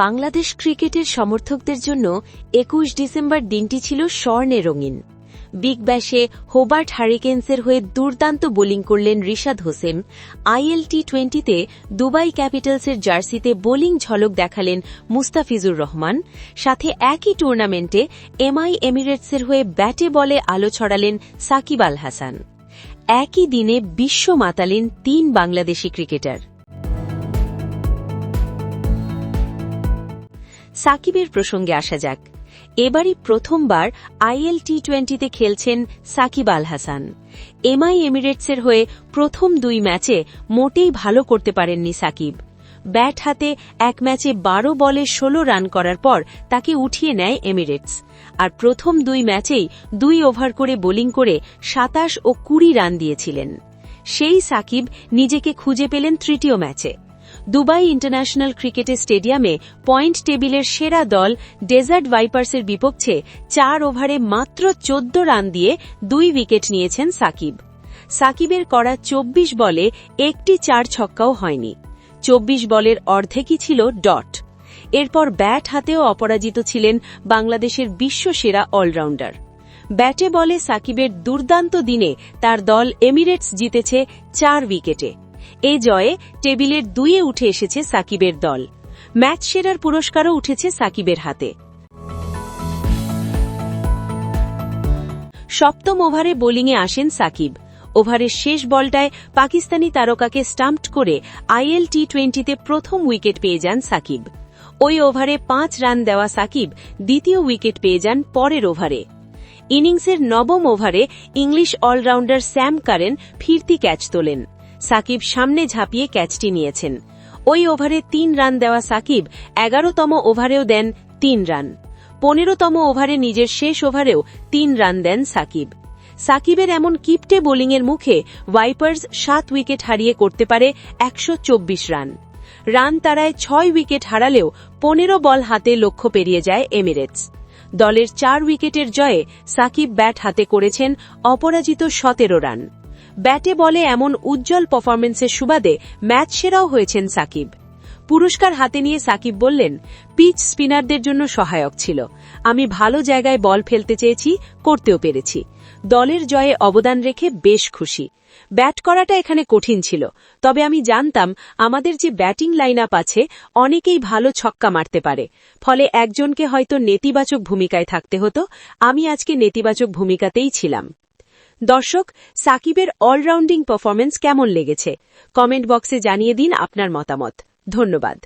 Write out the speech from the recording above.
বাংলাদেশ ক্রিকেটের সমর্থকদের জন্য ২১ ডিসেম্বর দিনটি ছিল স্বর্ণে রঙিন। বিগ ব্যাশে হোবার্ট হারিকেন্সের হয়ে দুর্দান্ত বোলিং করলেন রিশাদ হোসেন। আইএল টি-20তে দুবাই ক্যাপিটালসের জার্সিতে বোলিং ঝলক দেখালেন মুস্তাফিজুর রহমান। সাথে একই টুর্নামেন্টে এমআই এমিরেটসের হয়ে ব্যাটে বলে আলো ছড়ালেন সাকিব আল হাসান। একই দিনে বিশ্ব মাতালেন ৩ বাংলাদেশি ক্রিকেটার। সাকিবের প্রসঙ্গে আসা যাক। এবারই প্রথমবার আইএল টি-20তে খেলছেন সাকিব আল হাসান। এমআই এমিরেটসের হয়ে প্রথম ২ ম্যাচে মোটেই ভালো করতে পারেননি সাকিব। ব্যাট হাতে এক ম্যাচে ১২ বলে ১৬ রান করার পর তাকে উঠিয়ে নেয় এমিরেটস। আর প্রথম ২ ম্যাচেই ২ ওভার করে বোলিং করে ২৭ ও ২০ রান দিয়েছিলেন। সেই সাকিব নিজেকে খুঁজে পেলেন তৃতীয় ম্যাচে। দুবাই ইন্টারন্যাশনাল ক্রিকেট স্টেডিয়ামে পয়েন্ট টেবিলের সেরা দল ডেজার্ট ভাইপার্সের বিপক্ষে ৪ ওভারে মাত্র ১৪ রান দিয়ে ২ উইকেট নিয়েছেন সাকিব। সাকিবের করা ২৪ বলে একটি ৪ ছক্কাও হয়নি। ২৪ বলের অর্ধেকই ছিল ডট। এরপর ব্যাট হাতেও অপরাজিত ছিলেন বাংলাদেশের বিশ্বসেরা অলরাউন্ডার। ব্যাটে বলে সাকিবের দুর্দান্ত দিনে তার দল এমিরেটস জিতেছে ৪ উইকেটে। এই জয়ে টেবিলের ২-এ উঠে এসেছে সাকিবের দল। ম্যাচ সেরার পুরস্কারও উঠেছে সাকিবের হাতে। সপ্তম ওভারে বোলিংয়ে আসেন সাকিব। ওভারের শেষ বলটায় পাকিস্তানি তারকাকে স্টাম্পড করে আইএল টি-20তে প্রথম উইকেট পেয়ে যান সাকিব। ওই ওভারে ৫ রান দেওয়া সাকিব দ্বিতীয় উইকেট পেয়ে যান পরের ওভারে। ইনিংসের নবম ওভারে ইংলিশ অলরাউন্ডার স্যাম কারেন ফিরতি ক্যাচ তোলেন। সাকিব সামনে ঝাঁপিয়ে ক্যাচটি নিয়েছেন। ওই ওভারে ৩ রান দেওয়া সাকিব ১১তম ওভারেও দেন ৩ রান। ১৫তম ওভারে নিজের শেষ ওভারেও ৩ রান দেন সাকিব। সাকিবের এমন কিপটে বোলিংয়ের মুখে ভাইপার্স ৭ উইকেট হারিয়ে করতে পারে ১২৪ রান। রান তাড়ায় ৬ উইকেট হারালেও ১৫ বল হাতে লক্ষ্য পেরিয়ে যায় এমিরেটস। দলের ৪ উইকেটের জয়ে সাকিব ব্যাট হাতে করেছেন অপরাজিত ১৭ রান। ব্যাটে বলে এমন উজ্জ্বল পারফরম্যান্সের সুবাদে ম্যাচ সেরাও হয়েছেন সাকিব। পুরস্কার হাতে নিয়ে সাকিব বললেন, পিচ স্পিনারদের জন্য সহায়ক ছিল। আমি ভালো জায়গায় বল ফেলতে চেয়েছি, করতেও পেরেছি। দলের জয়ে অবদান রেখে বেশ খুশি। ব্যাট করাটা এখানে কঠিন ছিল, তবে আমি জানতাম আমাদের যে ব্যাটিং লাইন আপ আছে অনেকেই ভালো ছক্কা মারতে পারে। ফলে একজনকে হয়তো নেতিবাচক ভূমিকায় থাকতে হতো, আমি আজকে নেতিবাচক ভূমিকাতেই ছিলাম। দর্শক, সাকিবের অলরাউন্ডিং পারফরম্যান্স কেমন লেগেছে? কমেন্ট বক্সে জানিয়ে দিন আপনার মতামত। ধন্যবাদ।